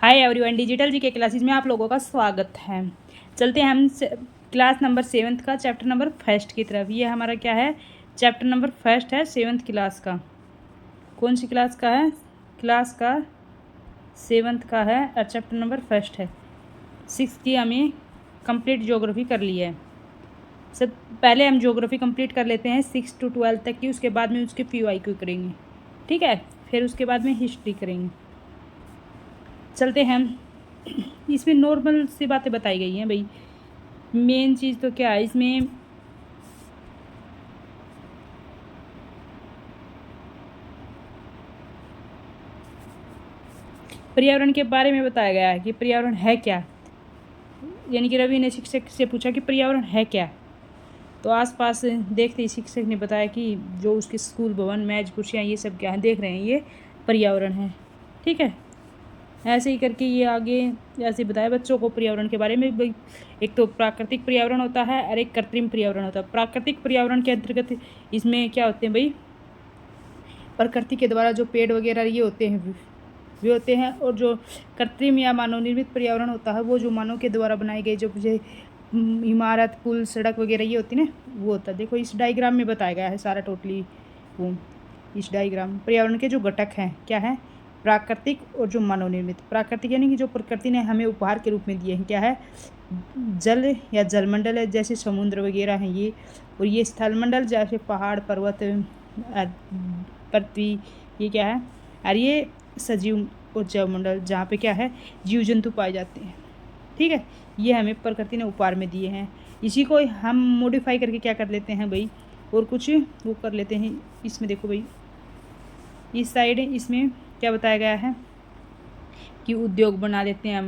Hi everyone, digital जी के classes में आप लोगों का स्वागत है। चलते हैं हम क्लास नंबर 7th का चैप्टर नंबर फर्स्ट की तरफ। ये हमारा क्या है, चैप्टर नंबर फर्स्ट है 7th क्लास का। कौन सी क्लास का है? क्लास का 7th का है और चैप्टर नंबर फर्स्ट है। 6 की हमें कंप्लीट ज्योग्राफी कर ली है। सब पहले हम ज्योग्राफी कंप्लीट कर लेते हैं 6 to 12 तक की, उसके बाद में उसके PYQ करेंगे, ठीक है। फिर उसके बाद में हिस्ट्री करेंगे। चलते हैं हम। इसमें नॉर्मल सी बातें बताई गई हैं भाई। मेन चीज़ तो क्या है इसमें, पर्यावरण के बारे में बताया गया है कि पर्यावरण है क्या। यानी कि रवि ने शिक्षक से पूछा कि पर्यावरण है क्या, तो आसपास देखते ही शिक्षक ने बताया कि जो उसके स्कूल भवन, मेज, कुर्सियाँ, ये सब क्या है देख रहे हैं, ये पर्यावरण है, ठीक है। ऐसे ही करके ये आगे ऐसे बताया बच्चों को पर्यावरण के बारे में। भाई एक तो प्राकृतिक पर्यावरण होता है और एक कृत्रिम पर्यावरण होता है। प्राकृतिक पर्यावरण के अंतर्गत इसमें क्या होते हैं भाई, प्रकृति के द्वारा जो पेड़ वगैरह ये होते हैं वे होते हैं, और जो कृत्रिम या मानव निर्मित पर्यावरण होता है वो जो मानव के द्वारा बनाए गए जो इमारत, पुल, सड़क वगैरह ये होती है ना, वो होता है। देखो इस डायग्राम में बताया गया है सारा टोटली। वो इस डायग्राम पर्यावरण के जो घटक हैं क्या है, प्राकृतिक और जो मानव निर्मित। प्राकृतिक यानी कि जो प्रकृति ने हमें उपहार के रूप में दिए हैं, क्या है, जल या जलमंडल है, जैसे समुद्र वगैरह हैं ये। और ये स्थलमंडल जैसे पहाड़, पर्वत, पृथ्वी, ये क्या है। और ये सजीव और जैवमंडल जहाँ पे क्या है, जीव जंतु पाए जाते हैं, ठीक है। ये हमें प्रकृति ने उपहार में दिए हैं। इसी को हम मॉडिफाई करके क्या कर लेते हैं भाई, और कुछ वो कर लेते हैं। इसमें देखो भाई, इस साइड इसमें क्या बताया गया है कि उद्योग बना लेते हैं हम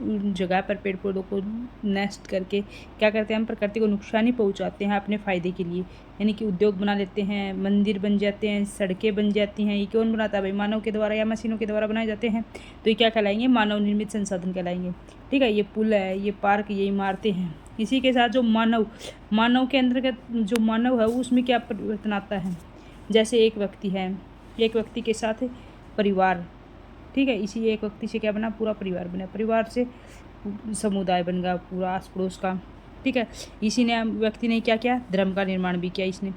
उन जगह पर, पेड़ पौधों को नष्ट करके क्या करते हैं, हम प्रकृति को नुकसान ही पहुंचाते हैं अपने फ़ायदे के लिए। यानी कि उद्योग बना लेते हैं, मंदिर बन जाते हैं, सड़कें बन जाती हैं। ये कौन बनाता है भाई, मानव के द्वारा या मशीनों के द्वारा बनाए जाते हैं। तो ये क्या कहलाएंगे, मानव निर्मित संसाधन कहलाएंगे, ठीक है। ये पुल है, ये पार्क, ये इमारतें हैं। इसी के साथ जो मानव के अंतर्गत जो मानव है उसमें क्या परिवर्तन आता है। जैसे एक व्यक्ति है, एक व्यक्ति के साथ परिवार, ठीक है। इसी एक व्यक्ति से क्या बना, पूरा परिवार बना, परिवार से समुदाय बन गया पूरा आस पड़ोस का, ठीक है। इसी ने व्यक्ति ने क्या किया, धर्म का निर्माण भी किया इसने।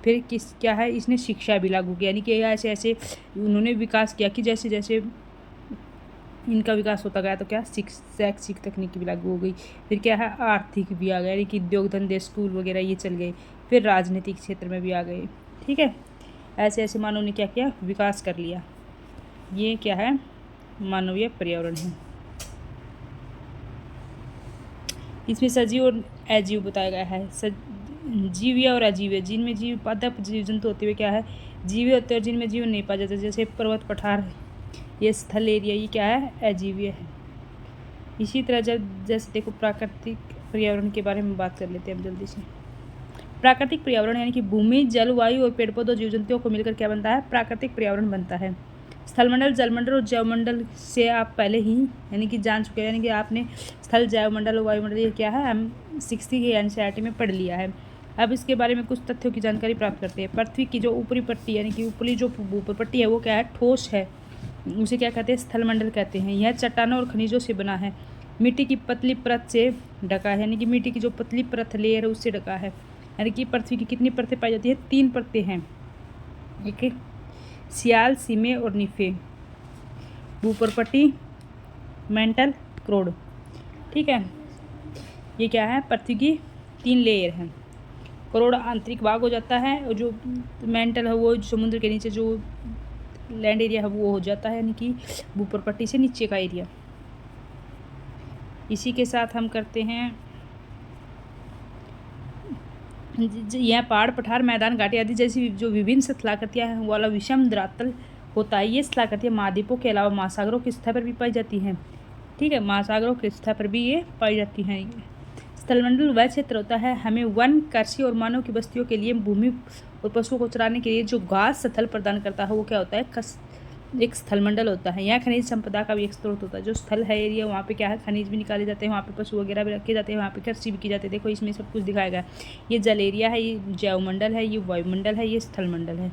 फिर किस क्या है, इसने शिक्षा भी लागू किया, यानी कि ऐसे ऐसे उन्होंने विकास किया कि जैसे जैसे इनका विकास होता गया तो क्या, शैक्षिक तकनीकी भी लागू हो गई। फिर क्या है, आर्थिक भी आ गया, यानी कि उद्योग धंधे, स्कूल वगैरह ये चल गए। फिर राजनीतिक क्षेत्र में भी आ गए, ठीक है। ऐसे ऐसे मानव ने क्या किया, विकास कर लिया। ये क्या है, मानवीय पर्यावरण है। इसमें सजीव और अजीव बताया गया है। जीवीय और अजीवीय, जिनमें जीव पादप जीव जंतु होते हुए क्या है, जीवीय होते हैं, और जिनमें जीव नहीं पाया जाता, जैसे पर्वत, पठार, ये स्थल एरिया, ये क्या है, अजीवीय है। इसी तरह जैसे देखो प्राकृतिक पर्यावरण के बारे में बात कर लेते हैं हम जल्दी से। प्राकृतिक पर्यावरण यानी कि भूमि, जल, वायु और पेड़ पौधों, जीव जंतुओं को मिलकर क्या बनता है, प्राकृतिक पर्यावरण बनता है। स्थलमंडल, जलमंडल और जैवमंडल से आप पहले ही यानी कि जान चुके हैं, यानी कि आपने स्थल, जैवमंडल और वायुमंडल ये क्या है, हम 6th की NCERT में पढ़ लिया है। अब इसके बारे में कुछ तथ्यों की जानकारी प्राप्त करते हैं। पृथ्वी की जो ऊपरी पट्टी यानी कि ऊपरी जो ऊपर पट्टी है वो क्या है, ठोस है, उसे क्या कहते हैं, स्थलमंडल कहते हैं। यह चट्टानों और खनिजों से बना है। मिट्टी की पतली परत से ढका है, यानी कि मिट्टी की जो पतली परत लेयर है उससे ढका है। यानी कि पृथ्वी की कितनी परतें पाई जाती है, 3 परतें हैं, एक सियाल, सीमे और निफे, भूपरपट्टी, मेंटल, क्रोड, ठीक है। ये क्या है, पृथ्वी की 3 लेयर हैं। क्रोड आंतरिक भाग हो जाता है, और जो मेंटल है वो समुद्र के नीचे जो लैंड एरिया है वो हो जाता है, यानी कि भूपरपट्टी से नीचे का एरिया। इसी के साथ हम करते हैं, यह पहाड़, पठार, मैदान, घाटी आदि जैसी जो विभिन्न स्थलाकृतियाँ हैं वाला विषम धरातल होता है। ये स्थलाकृतियाँ महाद्वीपों के अलावा महासागरों की सतह पर भी पाई जाती हैं, ठीक है। महासागरों की सतह पर भी ये पाई जाती हैं। स्थलमंडल वह क्षेत्र होता है हमें वन, कृषि और मानव की बस्तियों के लिए, भूमि और पशुओं को चराने के लिए जो घास स्थल प्रदान करता है वो क्या होता है, एक स्थलमंडल होता है। यहाँ खनिज संपदा का भी एक स्रोत होता है। जो स्थल है एरिया वहाँ पे क्या है, खनिज भी निकाले जाते हैं, वहाँ पे पशु वगैरह भी रखे जाते हैं, वहाँ पे कृषि भी की जाती है। देखो इसमें सब कुछ दिखाया गया। ये जल एरिया है, ये जैवमंडल है, ये वायुमंडल है, ये स्थलमंडल है,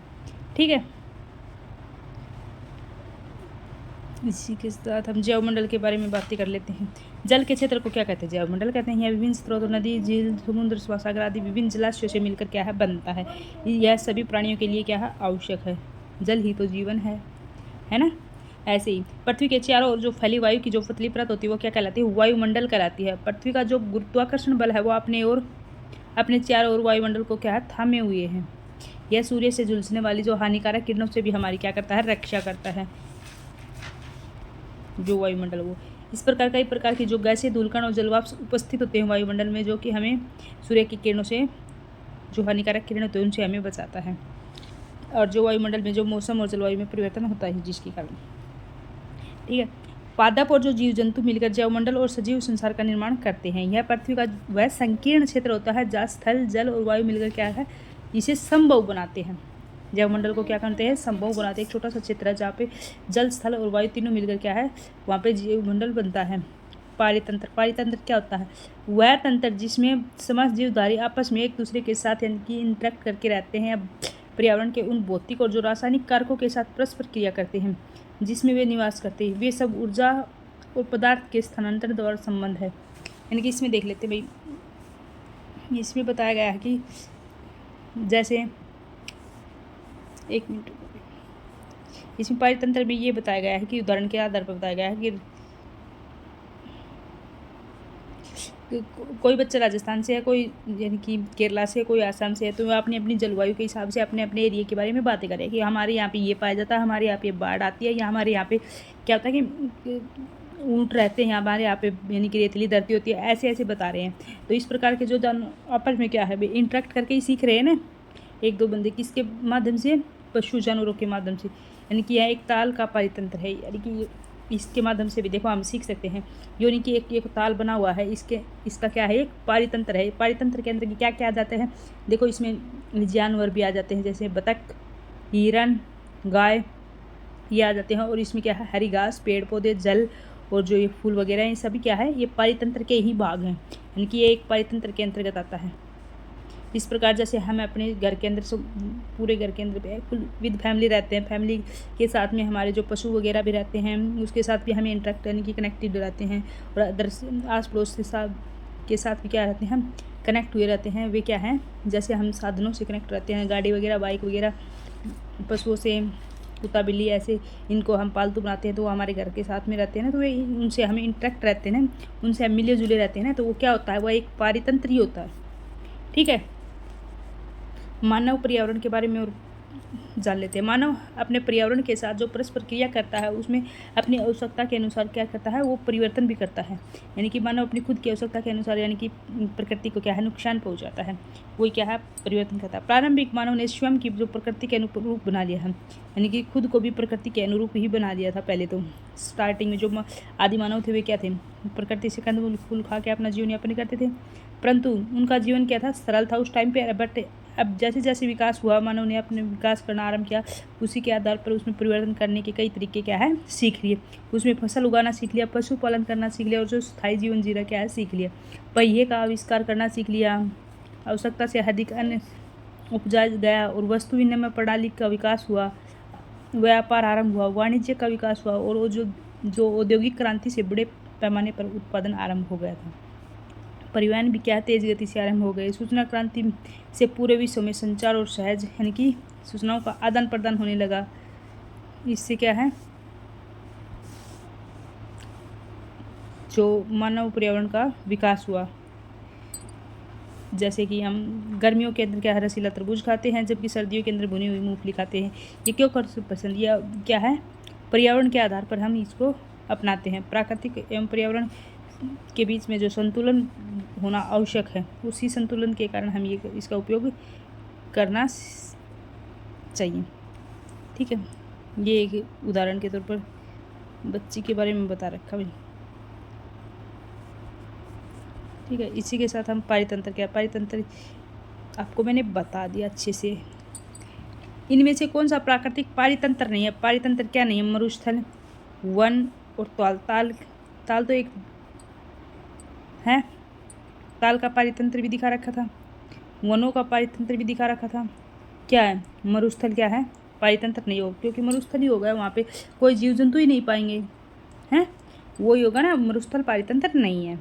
ठीक है। इसी के साथ हम जैवमंडल के बारे में बातें कर लेते हैं। जल के क्षेत्र को क्या कहते हैं? जैवमंडल कहते हैं। यह विभिन्न स्रोतों, नदी, झील, समुद्र, सागर आदि विभिन्न जलाशयों से मिलकर क्या है बनता है। यह सभी प्राणियों के लिए क्या है आवश्यक है। जल ही तो जीवन है ना। ऐसे ही पृथ्वी के चारों ओर जो फैली वायु की जो पतली परत होती है वो क्या कहलाती है? वायुमंडल कहलाती है। पृथ्वी का जो गुरुत्वाकर्षण बल है वो अपने चारों ओर वायुमंडल को क्या है थामे हुए हैं। यह सूर्य से झुलसने वाली जो हानिकारक किरणों से भी हमारी क्या करता है? रक्षा करता है। जो वायुमंडल वो इस प्रकार कई प्रकार की जो गैसें, धूलकण और जलवाष्प उपस्थित होते हैं वायुमंडल में, जो कि हमें सूर्य की किरणों से जो हानिकारक किरण होते हैं उनसे हमें बचाता है। और जो वायुमंडल में जो मौसम और जलवायु में परिवर्तन होता है जिसके कारण, ठीक है, पादप और जो जीव जंतु मिलकर जैवमंडल और सजीव संसार का निर्माण करते हैं। यह पृथ्वी का वह संकीर्ण क्षेत्र होता है जहाँ स्थल, जल और वायु मिलकर क्या है इसे संभव बनाते हैं। जैवमंडल को क्या करते हैं? संभव बनाते हैं। एक छोटा सा क्षेत्र है जहाँ पे जल, स्थल और वायु तीनों मिलकर क्या है वहाँ पे जैवमंडल बनता है। पारितंत्र क्या होता है? वह तंत्र जिसमें समस्त जीवधारी आपस में एक दूसरे के साथ यानी कि इंटरेक्ट करके रहते हैं, पर्यावरण के उन भौतिक और जो रासायनिक कारकों के साथ परस्पर क्रिया करते हैं जिसमें वे निवास करते हैं। वे सब ऊर्जा और पदार्थ के स्थानांतरण द्वारा संबंध है। यानी कि इसमें देख लेते भाई, इसमें बताया गया है कि जैसे एक मिनट, इसमें पारितंत्र में ये बताया गया है कि उदाहरण के आधार पर बताया गया है कि कोई बच्चा राजस्थान से है, कोई यानी कि केरला से, कोई आसाम से है, तो वह अपनी अपनी जलवायु के हिसाब से अपने अपने एरिया के बारे में बातें करें कि हमारे यहाँ पे ये पाया जाता है, हमारे यहाँ पे बाढ़ आती है, या हमारे यहाँ पे क्या होता है कि ऊँट रहते हैं, हमारे यहाँ पे यानी कि रेतीली धरती होती है, ऐसे ऐसे बता रहे हैं। तो इस प्रकार के जो आपस में क्या है भाई इंटरेक्ट करके ही सीख रहे हैं ना एक दो बंदे, किसके माध्यम से? पशु जानवरों के माध्यम से। यानी कि यह एक ताल का पारितंत्र है। यानी कि इसके माध्यम से भी देखो हम सीख सकते हैं। यानी कि एक ताल बना हुआ है, इसका क्या है? एक पारितंत्र है। पारितंत्र के अंदर क्या क्या आ जाते हैं? देखो इसमें जानवर भी आ जाते हैं, जैसे बतख, हिरन, गाय, ये आ जाते हैं। और इसमें क्या है? हरी घास, पेड़ पौधे, जल और जो ये फूल वगैरह हैं, ये सभी क्या है? ये पारितंत्र के ही भाग हैं। यानी कि ये एक पारितंत्र के अंतर्गत आता है। इस प्रकार जैसे हम अपने घर के अंदर सब पूरे घर के अंदर फुल विद फैमिली रहते हैं, फैमिली के साथ में हमारे जो पशु वगैरह भी रहते हैं उसके साथ भी हमें इंटरेक्ट यानी कि कनेक्टेड रहते हैं। और अदर आस पड़ोस के साथ भी क्या रहते हैं? हम कनेक्ट हुए रहते हैं। वे क्या हैं? जैसे हम साधनों से कनेक्ट रहते हैं, गाड़ी वगैरह, बाइक वगैरह, पशुओं से, कुत्ता बिल्ली, ऐसे इनको हम पालतू बनाते हैं तो वो हमारे घर के साथ में रहते हैं ना, तो वे उनसे हमें इंटरेक्ट रहते हैं ना, उनसे हम मिले जुले रहते हैं ना, तो वो क्या होता है? वो एक पारितंत्र ही होता है। ठीक है, मानव पर्यावरण के बारे में और जान लेते हैं। मानव अपने पर्यावरण के साथ जो परस्पर क्रिया करता है उसमें अपनी आवश्यकता के अनुसार क्या करता है? वो परिवर्तन भी करता है। यानी कि मानव अपनी खुद की आवश्यकता के अनुसार यानी कि प्रकृति को क्या है? नुकसान पहुंचाता है, वही क्या है? परिवर्तन करता है। प्रारंभिक मानव ने स्वयं की जो प्रकृति के अनुरूप बना लिया है, यानी कि खुद को भी प्रकृति के अनुरूप ही बना लिया था। पहले तो स्टार्टिंग में जो आदि मानव थे वे क्या थे? प्रकृति से कंद फूल खा के अपना जीवन यापन करते थे, परंतु उनका जीवन क्या था? सरल था उस टाइम पे। बट अब जैसे जैसे विकास हुआ, मानव ने अपने विकास करना आरंभ किया, उसी के आधार पर उसमें परिवर्तन करने के कई तरीके क्या है? सीख लिए। उसमें फसल उगाना सीख लिया, पशुपालन करना सीख लिया, और जो स्थायी जीवन जीना क्या है? सीख लिया। पहिए का आविष्कार करना सीख लिया, आवश्यकता से अधिक अन्न उपजाया गया, और वस्तु विनिमय प्रणाली का विकास हुआ, व्यापार आरंभ हुआ, वाणिज्य का विकास हुआ, और वो जो औद्योगिक क्रांति से बड़े पैमाने पर उत्पादन आरंभ हो गया था। परिवहन भी क्या तेज गति से आरंभ हो गए। सूचना क्रांति से पूरे विश्व में संचार और सहज यानी कि सूचनाओं का आदान प्रदान होने लगा। इससे क्या है? जो मानव पर्यावरण का विकास हुआ। जैसे कि हम गर्मियों के अंदर क्या है? रसीला तरबूज खाते हैं, जबकि सर्दियों के अंदर भुनी हुई मूंगफली खाते हैं। ये क्यों कर पसंद? या क्या है? पर्यावरण के आधार पर हम इसको अपनाते हैं। प्राकृतिक एवं पर्यावरण के बीच में जो संतुलन होना आवश्यक है, उसी संतुलन के कारण हम ये इसका उपयोग करना चाहिए। ठीक है, ये एक उदाहरण के तौर पर बच्ची के बारे में बता रखा भाई। ठीक है, इसी के साथ हम पारितंत्र क्या? पारितंत्र आपको मैंने बता दिया अच्छे से। इनमें से कौन सा प्राकृतिक पारितंत्र नहीं है? पारितंत्र क्या नहीं है? मरुस्थल, वन और ताल। ताल तो एक है, ताल का पारितंत्र भी दिखा रखा था, वनों का पारितंत्र भी दिखा रखा था। क्या है? मरुस्थल क्या है? पारितंत्र नहीं होगा, क्योंकि मरुस्थल ही होगा, वहाँ पे कोई जीव जंतु ही नहीं पाएंगे, हैं, वही होगा ना, मरुस्थल पारितंत्र नहीं है।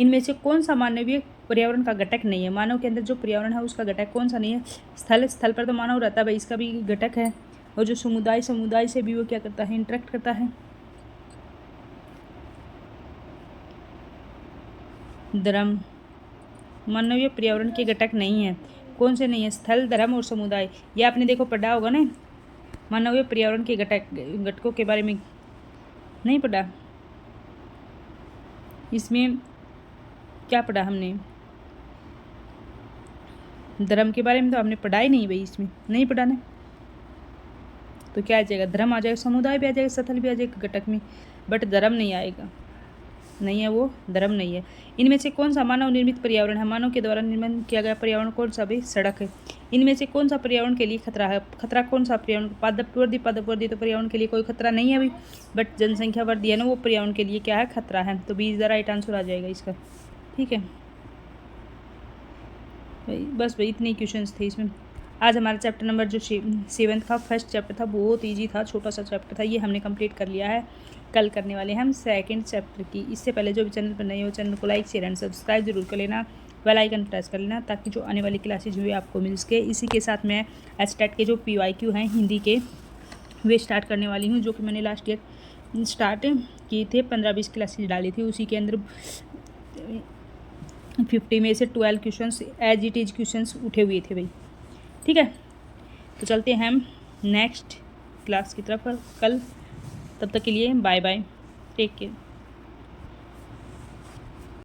इनमें से कौन सा मानवीय पर्यावरण का घटक नहीं है? मानव के अंदर जो पर्यावरण है उसका घटक कौन सा नहीं है? स्थल, स्थल पर तो मानव रहता है भाई, इसका भी घटक है। और जो समुदाय, समुदाय से भी वो क्या करता है? इंटरेक्ट करता है। धर्म मानवीय पर्यावरण के घटक नहीं है। कौन से नहीं है? स्थल, धर्म और समुदाय। ये आपने देखो पढ़ा होगा ना, मानवीय पर्यावरण के घटकों के बारे में नहीं पढ़ा? इसमें क्या पढ़ा हमने? धर्म के बारे में तो हमने पढ़ा ही नहीं भाई, इसमें नहीं पढ़ा ना। तो क्या आ जाएगा? धर्म आ जाएगा, समुदाय भी आ जाएगा, स्थल भी आ जाएगा घटक में, बट धर्म नहीं आएगा, नहीं है वो, धर्म नहीं है। इनमें से कौन सा मानव निर्मित पर्यावरण है? मानव के द्वारा निर्माण किया गया पर्यावरण कौन सा? भी सड़क है। इनमें से कौन सा पर्यावरण के लिए खतरा है? खतरा कौन सा पर्यावरण? पादप वर्दी तो पर्यावरण के लिए कोई खतरा नहीं है अभी, बट जनसंख्या वृद्धि है ना, वो पर्यावरण के लिए क्या है? खतरा है। तो B is the right answer आ जाएगा इसका। ठीक है भाई, बस भाई इतने क्वेश्चंस थे इसमें। आज हमारा चैप्टर नंबर जो 7th का फर्स्ट चैप्टर था बहुत ईजी था, छोटा सा चैप्टर था, ये हमने कंप्लीट कर लिया है। कल करने वाले हैं हम सेकंड चैप्टर की। इससे पहले जो भी चैनल पर नए हो, चैनल को लाइक शेयर एंड सब्सक्राइब जरूर कर लेना, बेल आइकन प्रेस कर लेना, ताकि जो आने वाली क्लासेज हुई आपको मिल सके। इसी के साथ मैं एचटेट के जो PYQ हैं हिंदी के, वे स्टार्ट करने वाली हूँ, जो कि मैंने लास्ट ईयर स्टार्ट किए थे, 15-20 क्लासेज डाली थी। उसी के अंदर 50 में से 12 questions as it is questions उठे हुए थे भाई। ठीक है, तो चलते हैं हम नेक्स्ट क्लास की तरफ कल। तब तक के लिए बाय बाय, टेक केयर।